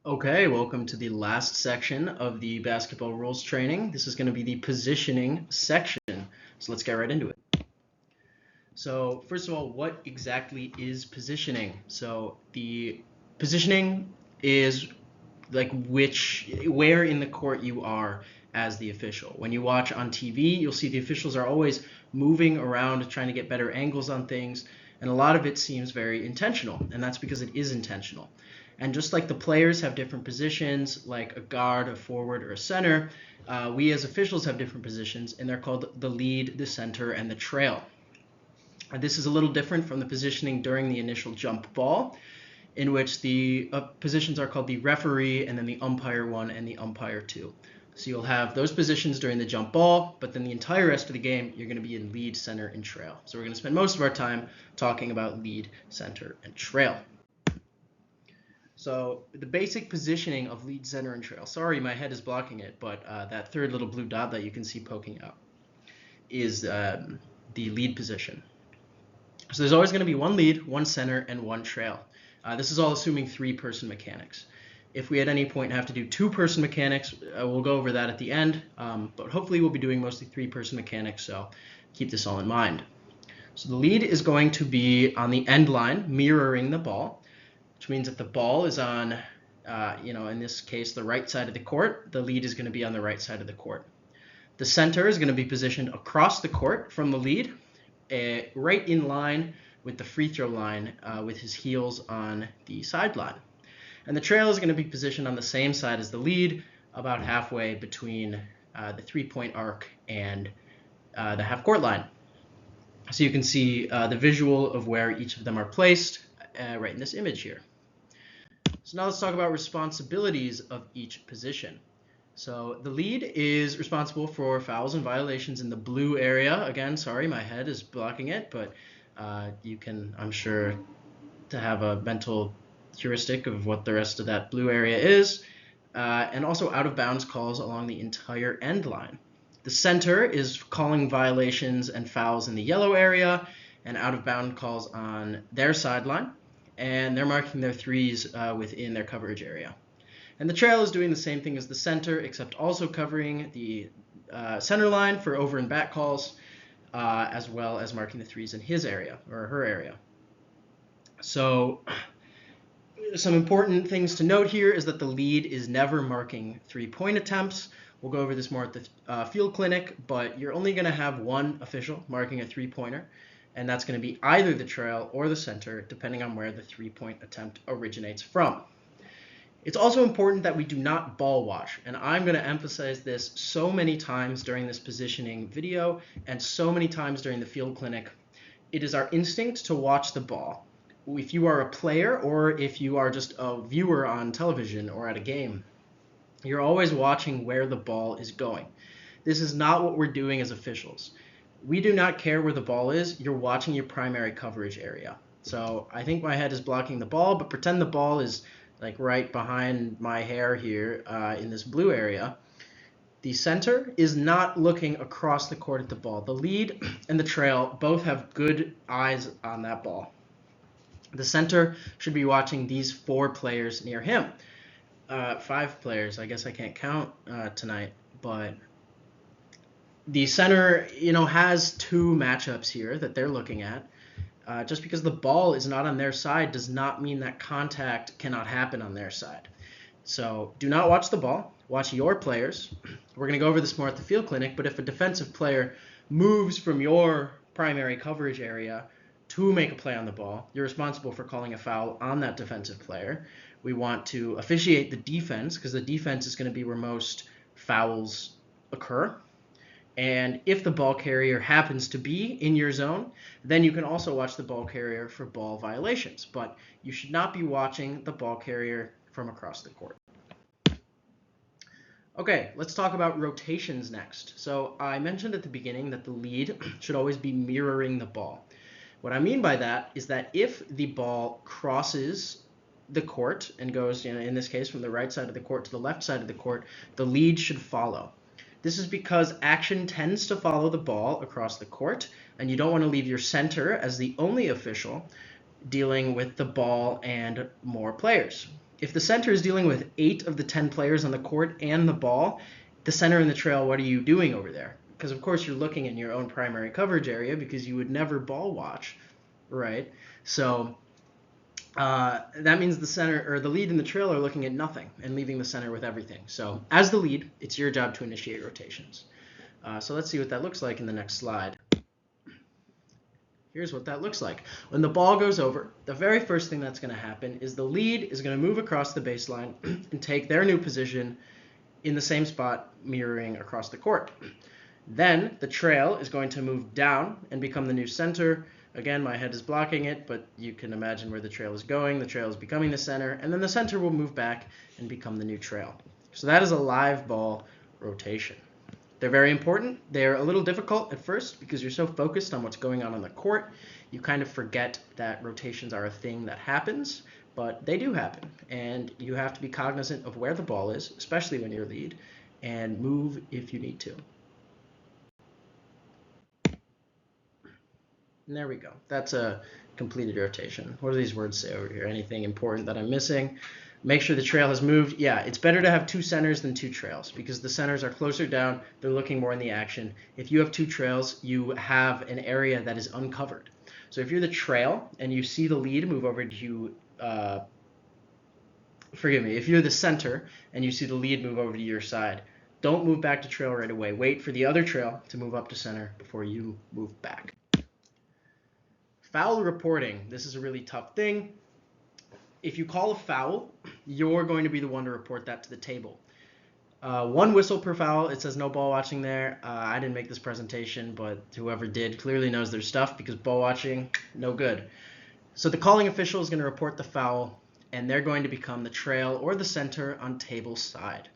Okay, welcome to the last section of the basketball rules training. This is going to be the positioning section. So let's get right into it. So first of all, what exactly is positioning? So the positioning is like where in the court you are as the official. When you watch on TV, you'll see the officials are always moving around trying to get better angles on things, and a lot of it seems very intentional, and that's because it is intentional. And just like the players have different positions, like a guard, a forward, or a center, we as officials have different positions, and they're called the lead, the center, and the trail. And this is a little different from the positioning during the initial jump ball, in which the positions are called the referee, and then the umpire 1 and the umpire 2. So you'll have those positions during the jump ball, but then the entire rest of the game, you're going to be in lead, center, and trail. So we're going to spend most of our time talking about lead, center, and trail. So the basic positioning of lead, center, and trail. Sorry, my head is blocking it, but that third little blue dot that you can see poking out is the lead position. So there's always going to be one lead, one center, and one trail. This is all assuming three-person mechanics. If we at any point have to do two-person mechanics, we'll go over that at the end, but hopefully we'll be doing mostly three-person mechanics, so keep this all in mind. So the lead is going to be on the end line, mirroring the ball, which means if the ball is on, in this case, the right side of the court, the lead is going to be on the right side of the court. The center is going to be positioned across the court from the lead, right in line with the free throw line, with his heels on the sideline. And the trail is going to be positioned on the same side as the lead, about halfway between the three-point arc and the half-court line. So you can see the visual of where each of them are placed right in this image here. So now let's talk about responsibilities of each position. So the lead is responsible for fouls and violations in the blue area. Again, sorry, my head is blocking it, but you can, I'm sure, to have a mental heuristic of what the rest of that blue area is, and also out of bounds calls along the entire end line. The center is calling violations and fouls in the yellow area, and out of bound calls on their sideline, and they're marking their threes within their coverage area. And the trail is doing the same thing as the center, except also covering the center line for over and back calls, as well as marking the threes in his area, or her area. So some important things to note here is that the lead is never marking three-point attempts. We'll go over this more at the field clinic, but you're only going to have one official marking a three-pointer, and that's going to be either the trail or the center, depending on where the three-point attempt originates from. It's also important that we do not ball watch, and I'm going to emphasize this so many times during this positioning video and so many times during the field clinic. It is our instinct to watch the ball. If you are a player or if you are just a viewer on television or at a game, you're always watching where the ball is going. This is not what we're doing as officials. We do not care where the ball is. You're watching your primary coverage area. So I think my head is blocking the ball, but pretend the ball is like right behind my hair here in this blue area. The center is not looking across the court at the ball. The lead and the trail both have good eyes on that ball. The center should be watching these four players near him. 5 players, I guess I can't count tonight, but the center, has 2 matchups here that they're looking at. Just because the ball is not on their side does not mean that contact cannot happen on their side. So do not watch the ball. Watch your players. We're going to go over this more at the field clinic, but if a defensive player moves from your primary coverage area to make a play on the ball, you're responsible for calling a foul on that defensive player. We want to officiate the defense because the defense is going to be where most fouls occur. And if the ball carrier happens to be in your zone, then you can also watch the ball carrier for ball violations. But you should not be watching the ball carrier from across the court. Okay, let's talk about rotations next. So I mentioned at the beginning that the lead should always be mirroring the ball. What I mean by that is that if the ball crosses the court and goes, in this case, from the right side of the court to the left side of the court, the lead should follow. This is because action tends to follow the ball across the court, and you don't want to leave your center as the only official dealing with the ball and more players. If the center is dealing with 8 of the 10 players on the court and the ball, the center and the trail, what are you doing over there? Because of course you're looking in your own primary coverage area because you would never ball watch, right? So that means the center or the lead and the trail are looking at nothing and leaving the center with everything. So as the lead, it's your job to initiate rotations. So let's see what that looks like in the next slide. Here's what that looks like. When the ball goes over, the very first thing that's going to happen is the lead is going to move across the baseline and take their new position in the same spot, mirroring across the court. Then the trail is going to move down and become the new center. Again, my head is blocking it, but you can imagine where the trail is going. The trail is becoming the center, and then the center will move back and become the new trail. So that is a live ball rotation. They're very important. They're a little difficult at first because you're so focused on what's going on the court. You kind of forget that rotations are a thing that happens, but they do happen. And you have to be cognizant of where the ball is, especially when you're lead, and move if you need to. And there we go. That's a completed rotation. What do these words say over here? Anything important that I'm missing? Make sure the trail has moved. Yeah, it's better to have 2 centers than 2 trails because the centers are closer down. They're looking more in the action. If you have 2 trails, you have an area that is uncovered. So if you're the trail and you see the lead move over to you, if you're the center and you see the lead move over to your side, don't move back to trail right away. Wait for the other trail to move up to center before you move back. Foul reporting. This is a really tough thing. If you call a foul, you're going to be the one to report that to the table. 1 whistle per foul. It says no ball watching there. I didn't make this presentation, but whoever did clearly knows their stuff because ball watching, no good. So the calling official is going to report the foul, and they're going to become the trail or the center on table side.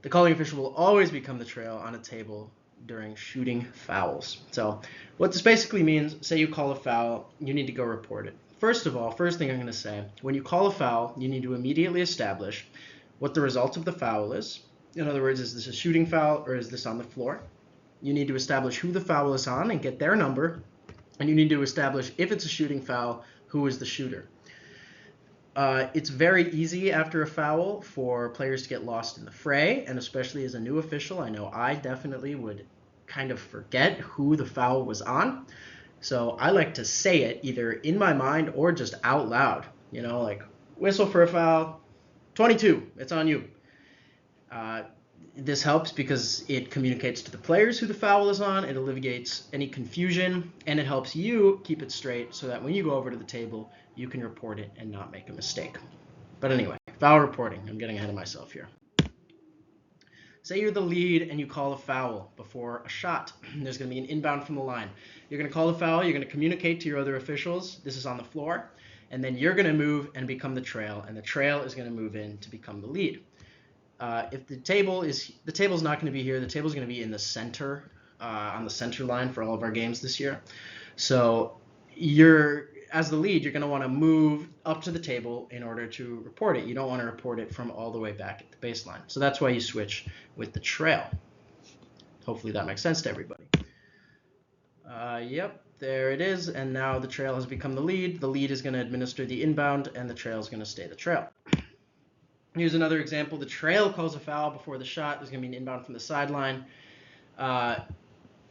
The calling official will always become the trail on a table during shooting fouls. So what this basically means, say you call a foul, you need to go report it. First of all, first thing I'm going to say, when you call a foul, you need to immediately establish what the result of the foul is. In other words, is this a shooting foul or is this on the floor? You need to establish who the foul is on and get their number. And you need to establish, if it's a shooting foul, who is the shooter. It's very easy after a foul for players to get lost in the fray, and especially as a new official, I know I definitely would kind of forget who the foul was on. So I like to say it either in my mind or just out loud, like whistle for a foul, 22, it's on you. This helps because it communicates to the players who the foul is on, it alleviates any confusion, and it helps you keep it straight so that when you go over to the table, you can report it and not make a mistake. But anyway, foul reporting. I'm getting ahead of myself here. Say you're the lead and you call a foul before a shot. There's going to be an inbound from the line. You're going to call the foul. You're going to communicate to your other officials. This is on the floor. And then you're going to move and become the trail. And the trail is going to move in to become the lead. If the table's not going to be here. The table's going to be in the center, on the center line for all of our games this year. So as the lead, you're going to want to move up to the table in order to report it. You don't want to report it from all the way back at the baseline. So that's why you switch with the trail. Hopefully that makes sense to everybody. Yep, there it is. And now the trail has become the lead. The lead is going to administer the inbound, and the trail is going to stay the trail. Here's another example. The trail calls a foul before the shot. There's going to be an inbound from the sideline.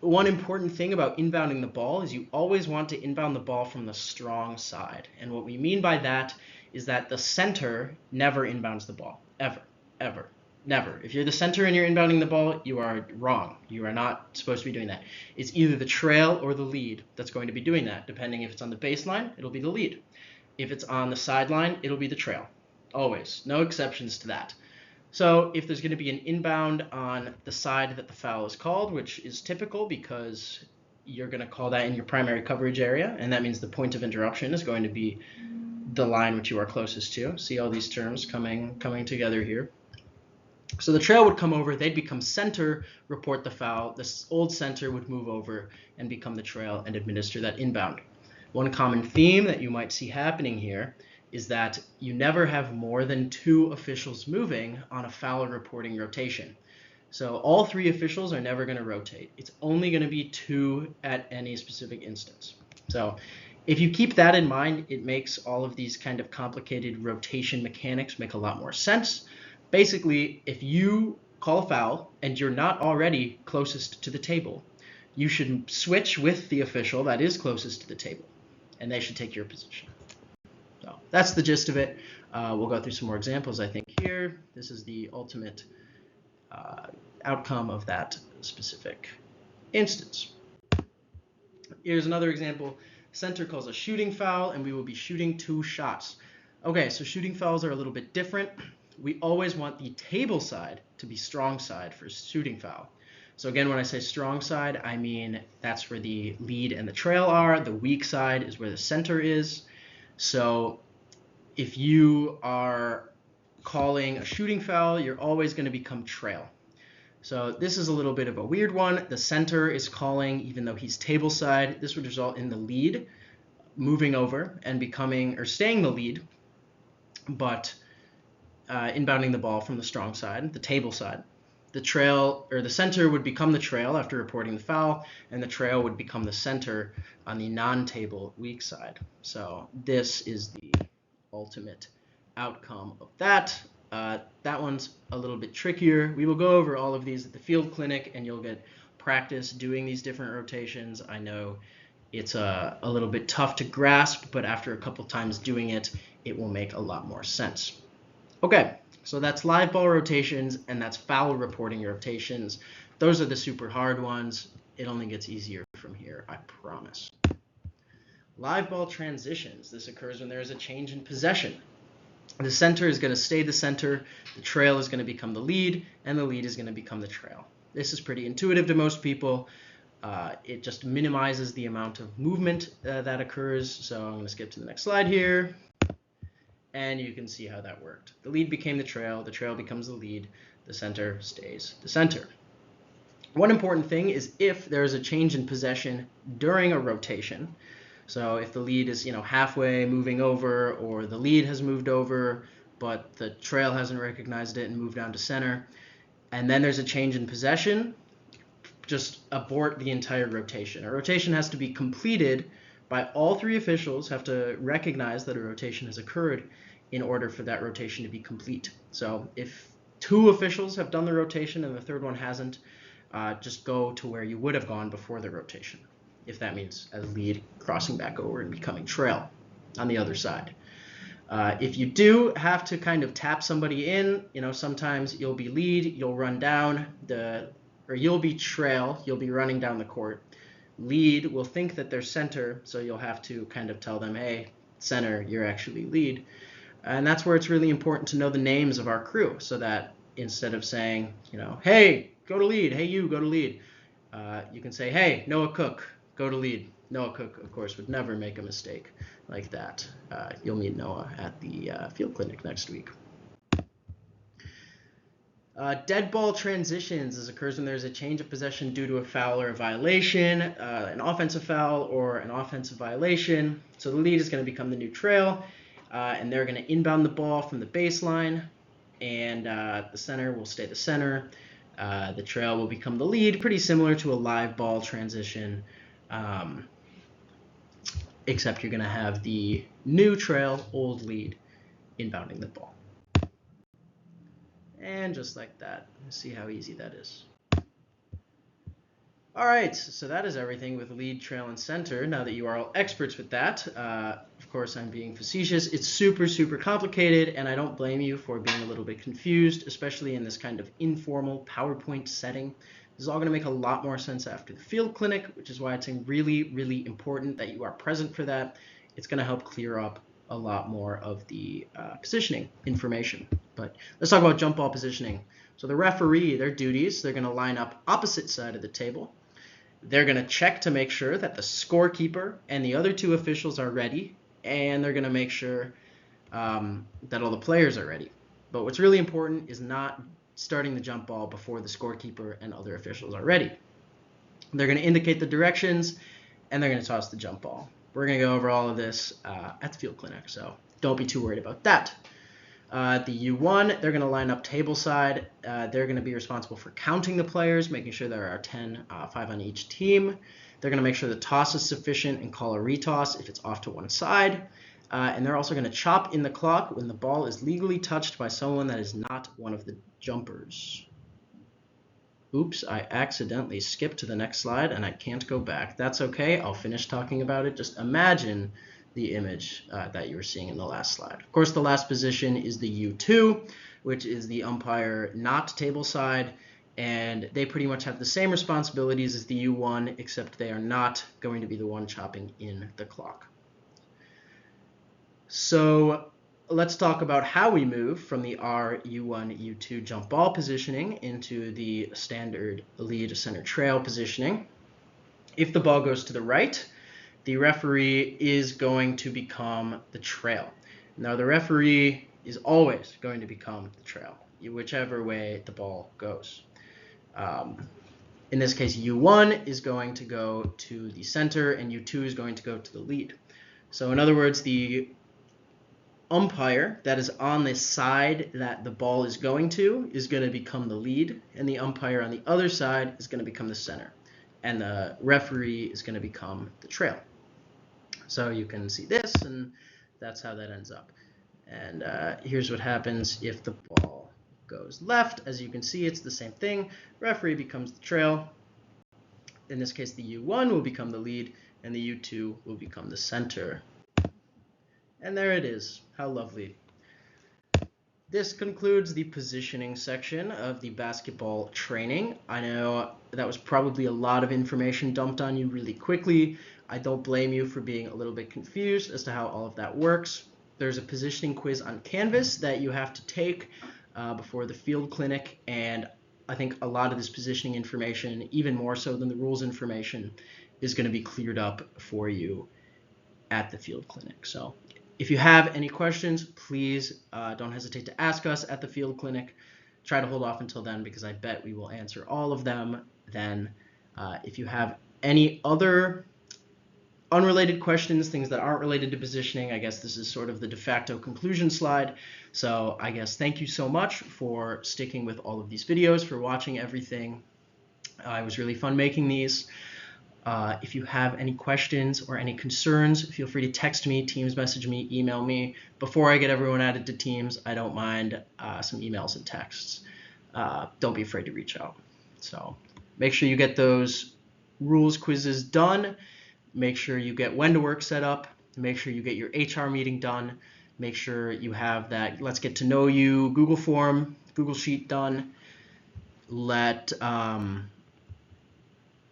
One important thing about inbounding the ball is you always want to inbound the ball from the strong side. And what we mean by that is that the center never inbounds the ball. Ever. Ever. Never. If you're the center and you're inbounding the ball, you are wrong. You are not supposed to be doing that. It's either the trail or the lead that's going to be doing that. Depending if it's on the baseline, it'll be the lead. If it's on the sideline, it'll be the trail. Always. No exceptions to that. So if there's going to be an inbound on the side that the foul is called, which is typical because you're going to call that in your primary coverage area, and that means the point of interruption is going to be the line which you are closest to. See all these terms coming together here. So the trail would come over, they'd become center, report the foul. This old center would move over and become the trail and administer that inbound. One common theme that you might see happening here is that you never have more than 2 officials moving on a foul reporting rotation. So all 3 officials are never going to rotate. It's only going to be 2 at any specific instance. So If you keep that in mind, it makes all of these kind of complicated rotation mechanics make a lot more sense. Basically, if you call a foul and you're not already closest to the table, you should switch with the official that is closest to the table, and they should take your position. So that's the gist of it. We'll go through some more examples, I think, here. This is the ultimate outcome of that specific instance. Here's another example. Center calls a shooting foul, and we will be shooting 2 shots. Okay, so shooting fouls are a little bit different. We always want the table side to be strong side for shooting foul. So again, when I say strong side, I mean that's where the lead and the trail are. The weak side is where the center is. So if you are calling a shooting foul, you're always going to become trail. So this is a little bit of a weird one. The center is calling, even though he's table side. This would result in the lead moving over and becoming, or staying the lead, but inbounding the ball from the strong side, the table side. The trail, or the center, would become the trail after reporting the foul, and the trail would become the center on the non-table weak side. So this is the ultimate outcome of that. That one's a little bit trickier. We will go over all of these at the field clinic, and you'll get practice doing these different rotations. I know it's a little bit tough to grasp, but after a couple times doing it, it will make a lot more sense. Okay, so that's live ball rotations, and that's foul reporting rotations. Those are the super hard ones. It only gets easier from here, I promise. Live ball transitions. This occurs when there is a change in possession. The center is going to stay the center, the trail is going to become the lead, and the lead is going to become the trail. This is pretty intuitive to most people. It just minimizes the amount of movement that occurs. So I'm going to skip to the next slide here. And you can see how that worked. The lead became the trail becomes the lead, the center stays the center. One important thing is if there is a change in possession during a rotation. So if the lead is, halfway moving over, or the lead has moved over, but the trail hasn't recognized it and moved down to center, and then there's a change in possession, just abort the entire rotation. A rotation has to be completed by all 3 officials, have to recognize that a rotation has occurred in order for that rotation to be complete. So if 2 officials have done the rotation and the 3rd one hasn't, just go to where you would have gone before the rotation, if that means as lead crossing back over and becoming trail on the other side. If you do have to kind of tap somebody in, sometimes you'll be lead, you'll run down, or you'll be trail, you'll be running down the court. Lead will think that they're center, so you'll have to kind of tell them, hey, center, you're actually lead. And that's where it's really important to know the names of our crew, so that instead of saying, hey, go to lead, hey, you, go to lead, you can say, hey, Noah Cook, go to lead. Noah Cook, of course, would never make a mistake like that. You'll meet Noah at the field clinic next week. Dead ball transitions. This occurs when there's a change of possession due to a foul or a violation, an offensive foul or an offensive violation. So the lead is going to become the new trail, and they're going to inbound the ball from the baseline, and the center will stay the center. The trail will become the lead, pretty similar to a live ball transition, except you're going to have the new trail, old lead, inbounding the ball. And just like that, see how easy that is. All right, so that is everything with lead, trail, and center. Now that you are all experts with that, of course I'm being facetious. It's super, super complicated, and I don't blame you for being a little bit confused, especially in this kind of informal PowerPoint setting. This is all going to make a lot more sense after the field clinic, which is why it's really, really important that you are present for that. It's going to help clear up a lot more of the positioning information. But let's talk about jump ball positioning. So the referee, their duties, they're going to line up opposite side of the table. They're going to check to make sure that the scorekeeper and the other 2 officials are ready, and they're going to make sure that all the players are ready. But what's really important is not starting the jump ball before the scorekeeper and other officials are ready. They're going to indicate the directions, and they're going to toss the jump ball. We're going to go over all of this at the field clinic, so don't be too worried about that. The U1, they're going to line up table side. They're going to be responsible for counting the players, making sure there are 10, 5 on each team. They're going to make sure the toss is sufficient and call a retoss if it's off to one side. And they're also going to chop in the clock when the ball is legally touched by someone that is not one of the jumpers. Oops, I accidentally skipped to the next slide and I can't go back. That's okay, I'll finish talking about it. Just imagine the image that you were seeing in the last slide. Of course, the last position is the U2, which is the umpire not table side, and they pretty much have the same responsibilities as the U1, except they are not going to be the one chopping in the clock. So let's talk about how we move from the R, U1, U2 jump ball positioning into the standard lead center trail positioning. If the ball goes to the right, the referee is going to become the trail. Now, the referee is always going to become the trail, whichever way the ball goes. In this case, U1 is going to go to the center and U2 is going to go to the lead. So in other words, the umpire that is on the side that the ball is going to is going to become the lead, and the umpire on the other side is going to become the center, and the referee is going to become the trail. So you can see this, and that's how that ends up. And here's what happens if the ball goes left. As you can see, it's the same thing. Referee becomes the trail. In this case, the U1 will become the lead, and the U2 will become the center. And there it is. How lovely. This concludes the positioning section of the basketball training. I know that was probably a lot of information dumped on you really quickly. I don't blame you for being a little bit confused as to how all of that works. There's a positioning quiz on Canvas that you have to take before the field clinic, and I think a lot of this positioning information, even more so than the rules information, is going to be cleared up for you at the field clinic. So if you have any questions, please don't hesitate to ask us at the field clinic. Try to hold off until then because I bet we will answer all of them then. If you have any other unrelated questions, things that aren't related to positioning, I guess this is sort of the de facto conclusion slide. So I guess thank you so much for sticking with all of these videos, for watching everything. It was really fun making these. If you have any questions or any concerns, feel free to text me, Teams message me, email me. Before I get everyone added to Teams, I don't mind some emails and texts. Don't be afraid to reach out. So make sure you get those rules quizzes done. Make sure you get when to work set up. Make sure you get your HR meeting done. Make sure you have that let's get to know you Google form, Google Sheet done.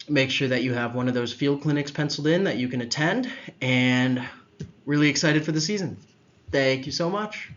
Make sure that you have one of those field clinics penciled in that you can attend, and really excited for the season. Thank you so much.